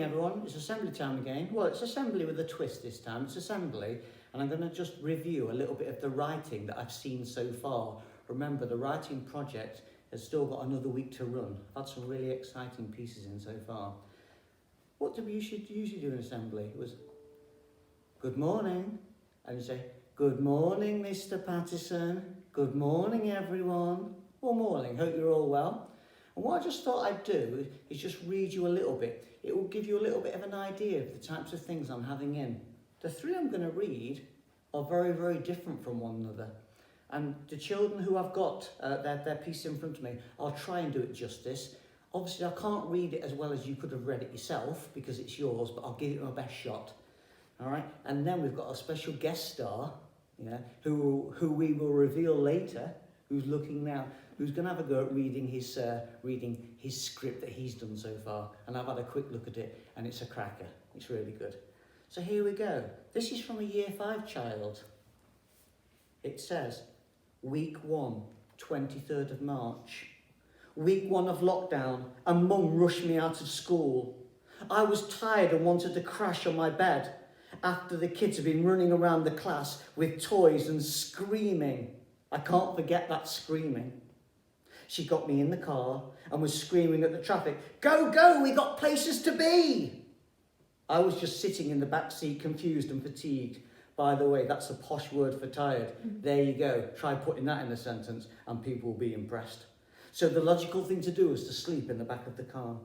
morning, everyone. It's assembly time again. Well, it's assembly with a twist this time. It's assembly, and I'm going to just review a little bit of the writing that I've seen so far. Remember, the writing project has still got another week to run. I've had some really exciting pieces in so far. What do we usually do in assembly? It was, good morning. And you say, good morning, Mr. Patterson. Good morning, everyone. Well, morning. Hope you're all well. And what I just thought I'd do is just read you a little bit. It will give you a little bit of an idea of the types of things I'm having in. The three I'm going to read are very, very different from one another. And the children who I've got their piece in front of me, I'll try and do it justice. Obviously, I can't read it as well as you could have read it yourself because it's yours, but I'll give it my best shot. All right? And then we've got a special guest star, who we will reveal later, who's looking now, who's going to have a go at reading his script that he's done so far. And I've had a quick look at it, and it's a cracker. It's really good. So here we go. This is from a Year 5 child. It says, Week 1, 23rd of March. Week 1 of lockdown, and Mum rushed me out of school. I was tired and wanted to crash on my bed after the kids had been running around the class with toys and screaming. I can't forget that screaming. She got me in the car and was screaming at the traffic, "Go, go, we got places to be!" I was just sitting in the back seat, confused and fatigued. By the way, that's a posh word for tired. There you go. Try putting that in a sentence and people will be impressed. So the logical thing to do was to sleep in the back of the car.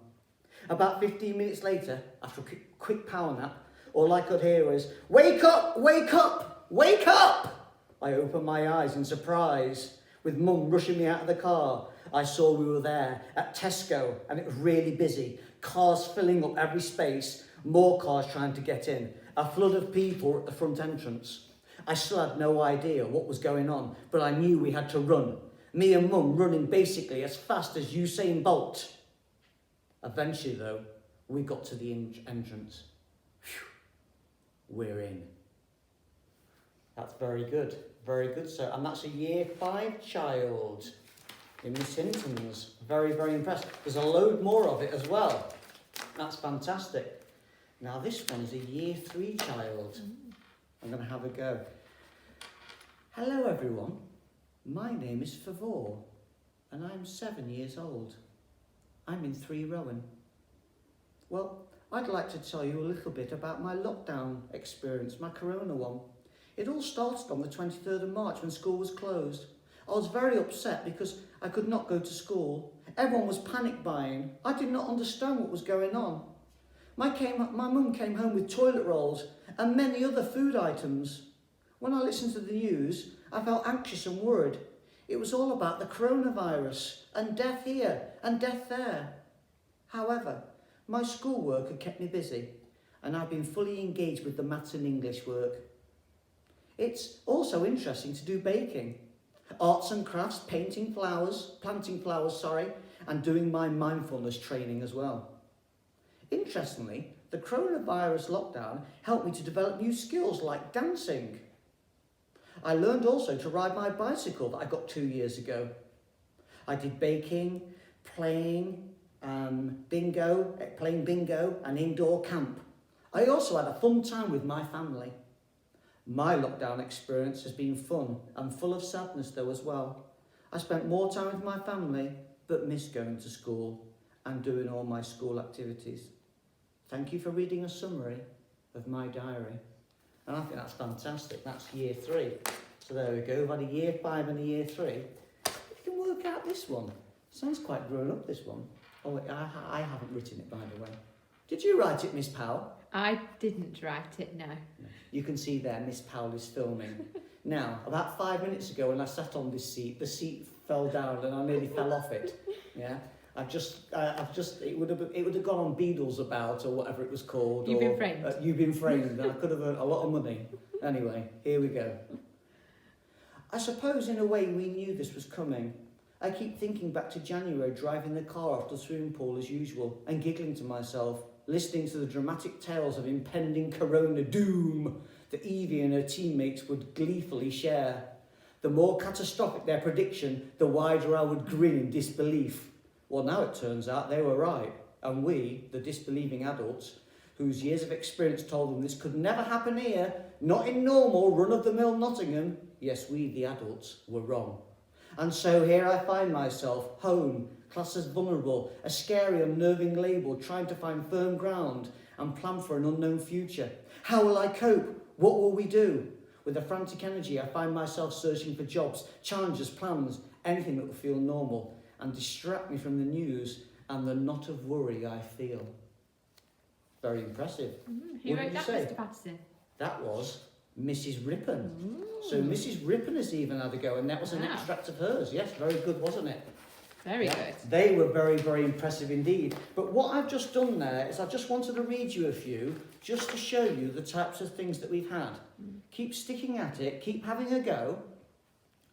About 15 minutes later, after a quick power nap, all I could hear was, "Wake up, wake up, wake up!" I opened my eyes in surprise, with Mum rushing me out of the car. I saw we were there at Tesco and it was really busy. Cars filling up every space, more cars trying to get in. A flood of people at the front entrance. I still had no idea what was going on, but I knew we had to run. Me and Mum running basically as fast as Usain Bolt. Eventually though, we got to the entrance. Whew. We're in. That's very good, sir. And that's a Year 5 child in Miss Hinton's. Very, very impressed. There's a load more of it as well. That's fantastic. Now this one is a Year 3 child. I'm going to have a go. Hello everyone. My name is Favor and I'm 7 years old. I'm in 3 Rowan. Well, I'd like to tell you a little bit about my lockdown experience, my corona one. It all started on the 23rd of March when school was closed. I was very upset because I could not go to school. Everyone was panic buying. I did not understand what was going on. My mum came home with toilet rolls and many other food items. When I listened to the news, I felt anxious and worried. It was all about the coronavirus and death here and death there. However, my schoolwork had kept me busy and I've been fully engaged with the maths and English work. It's also interesting to do baking, arts and crafts, planting flowers, and doing my mindfulness training as well. Interestingly, the coronavirus lockdown helped me to develop new skills like dancing. I learned also to ride my bicycle that I got 2 years ago. I did baking, playing bingo and indoor camp. I also had a fun time with my family. My lockdown experience has been fun and full of sadness though as well. I spent more time with my family, but missed going to school and doing all my school activities. Thank you for reading a summary of my diary. And I think that's fantastic. That's Year 3. So there we go. We've had a Year 5 and a Year 3. You can work out this one. Sounds quite grown up, this one. Oh, wait, I haven't written it, by the way. Did you write it, Miss Powell? I didn't write it, no. You can see there, Miss Powell is filming. Now, about 5 minutes ago when I sat on this seat, the seat fell down and I nearly fell off it. Yeah, it would have gone on Beadle's About or whatever it was called. You've Been Framed. You've Been Framed, and I could have earned a lot of money. Anyway, here we go. I suppose in a way we knew this was coming. I keep thinking back to January, driving the car off the swimming pool as usual and giggling to myself, listening to the dramatic tales of impending corona doom that Evie and her teammates would gleefully share. The more catastrophic their prediction, the wider I would grin in disbelief. Well, now it turns out they were right, and we, the disbelieving adults, whose years of experience told them this could never happen here, not in normal, run-of-the-mill Nottingham, yes, we, the adults, were wrong. And so here I find myself, home, classed as vulnerable, a scary, unnerving label, trying to find firm ground and plan for an unknown future. How will I cope? What will we do? With a frantic energy, I find myself searching for jobs, challenges, plans, anything that will feel normal and distract me from the news and the knot of worry I feel. Very impressive. Who What wrote did you that, say? Mr. Patterson? That was Mrs. Rippon. Ooh. So Mrs. Rippon has even had a go, and that was an Wow. extract of hers. Yes, very good, wasn't it? Very Yeah. good. They were very, very impressive indeed. But what I've just done there is I just wanted to read you a few, just to show you the types of things that we've had. Keep sticking at it, keep having a go,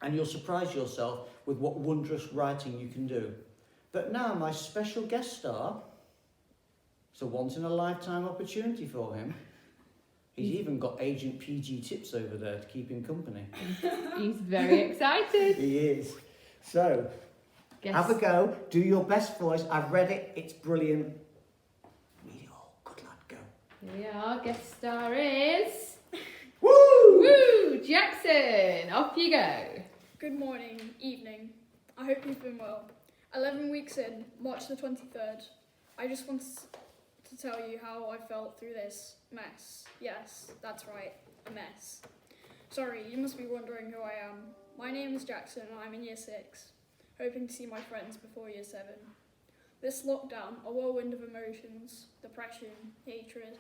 and you'll surprise yourself with what wondrous writing you can do. But now my special guest star, it's a once-in-a-lifetime opportunity for him. He's even got Agent PG Tips over there to keep him company. He's very excited. He is. So, Guess. have a go, do your best voice. I've read it, it's brilliant. Read it all. Good lad, go. Here we are. Guest star is. Woo! Woo! Jackson! Off you go. Good morning, evening. I hope you've been well. 11 weeks in, March the 23rd. I just want to tell you how I felt through this mess. Yes, that's right, a mess. Sorry, you must be wondering who I am. My name is Jackson and I'm in year 6, hoping to see my friends before year 7. This lockdown, a whirlwind of emotions, depression, hatred.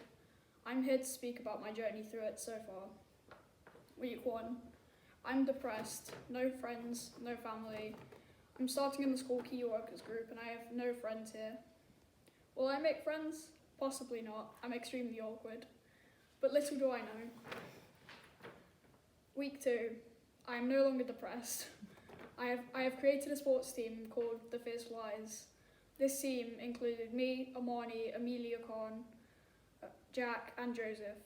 I'm here to speak about my journey through it so far. Week 1. I'm depressed, no friends, no family. I'm starting in the school key workers group and I have no friends here. Will I make friends? Possibly not. I'm extremely awkward. But little do I know. Week 2. I am no longer depressed. I have created a sports team called the Fierce Flies. This team included me, Amani, Amelia Khan, Jack and Joseph.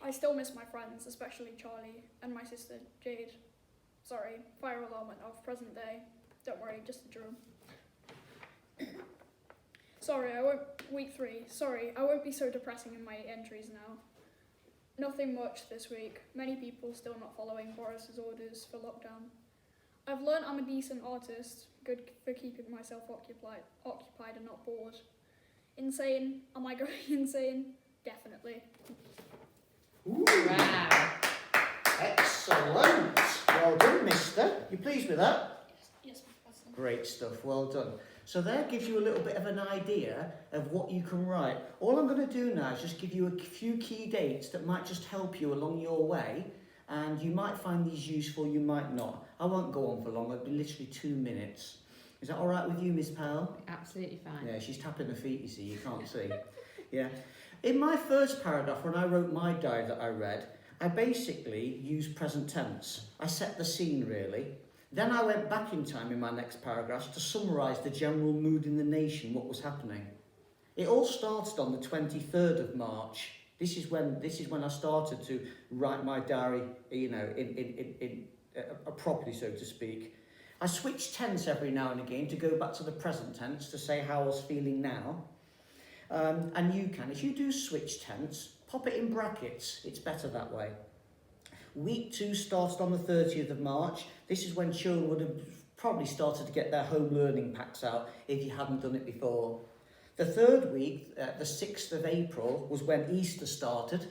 I still miss my friends, especially Charlie and my sister Jade. Sorry, fire alarm went off, present day. Don't worry, just a drill. Week 3, sorry, I won't be so depressing in my entries now. Nothing much this week. Many people still not following Boris's orders for lockdown. I've learned I'm a decent artist, good for keeping myself occupied and not bored. Insane? Am I going insane? Definitely. Ooh, Wow. excellent. Well done, mister. You pleased with that? Yes, Professor. Great stuff, well done. So that gives you a little bit of an idea of what you can write. All I'm going to do now is just give you a few key dates that might just help you along your way, and you might find these useful, you might not. I won't go on for long, it'll be literally 2 minutes. Is that all right with you, Miss Powell? Absolutely fine. Yeah, she's tapping her feet, you see, you can't see. Yeah. In my first paragraph, when I wrote my diary that I read, I basically used present tense. I set the scene, really. Then I went back in time in my next paragraphs to summarise the general mood in the nation, what was happening. It all started on the 23rd of March. This is when I started to write my diary, you know, properly, so to speak. I switched tense every now and again to go back to the present tense to say how I was feeling now. And you can, if you do switch tense, pop it in brackets. It's better that way. Week 2 started on the 30th of March. This is when children would have probably started to get their home learning packs out if you hadn't done it before. The third week, the 6th of April, was when Easter started.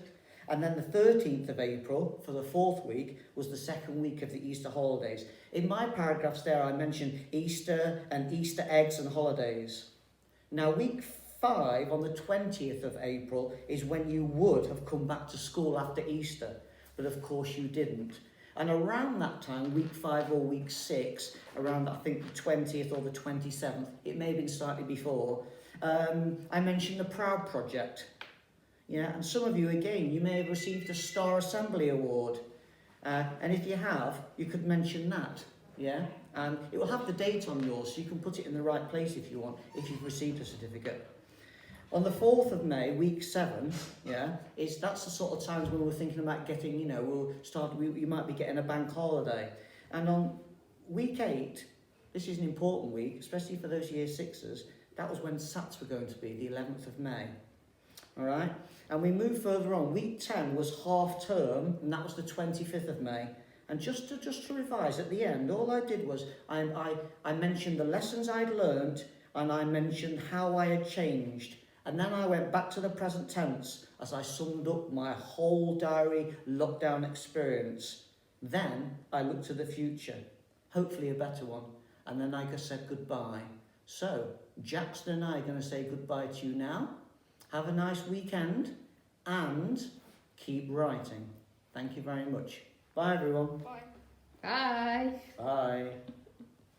And then the 13th of April, for the 4th week, was the second week of the Easter holidays. In my paragraphs there, I mentioned Easter and Easter eggs and holidays. Now, week 5, on the 20th of April, is when you would have come back to school after Easter. But of course you didn't. And around that time, week 5 or week 6, around I think the 20th or the 27th, it may have been slightly before, I mentioned the Proud Project. Yeah, and some of you, again, you may have received a Star Assembly Award. And if you have, you could mention that. Yeah, and it will have the date on yours, so you can put it in the right place if you want, if you've received a certificate. On the 4th of May, week 7, yeah, that's the sort of times when we're thinking about getting, you know, you might be getting a bank holiday. And on week 8, this is an important week, especially for those year 6ers, that was when SATs were going to be, the 11th of May. all right? And we move further on. Week 10 was half term, and that was the 25th of May. And just to revise at the end, all I did was I mentioned the lessons I'd learned, and I mentioned how I had changed. And then I went back to the present tense as I summed up my whole diary lockdown experience. Then I looked to the future, hopefully a better one. And then I just said goodbye. So Jackson and I are going to say goodbye to you now. Have a nice weekend and keep writing. Thank you very much. Bye everyone. Bye. Bye. Bye.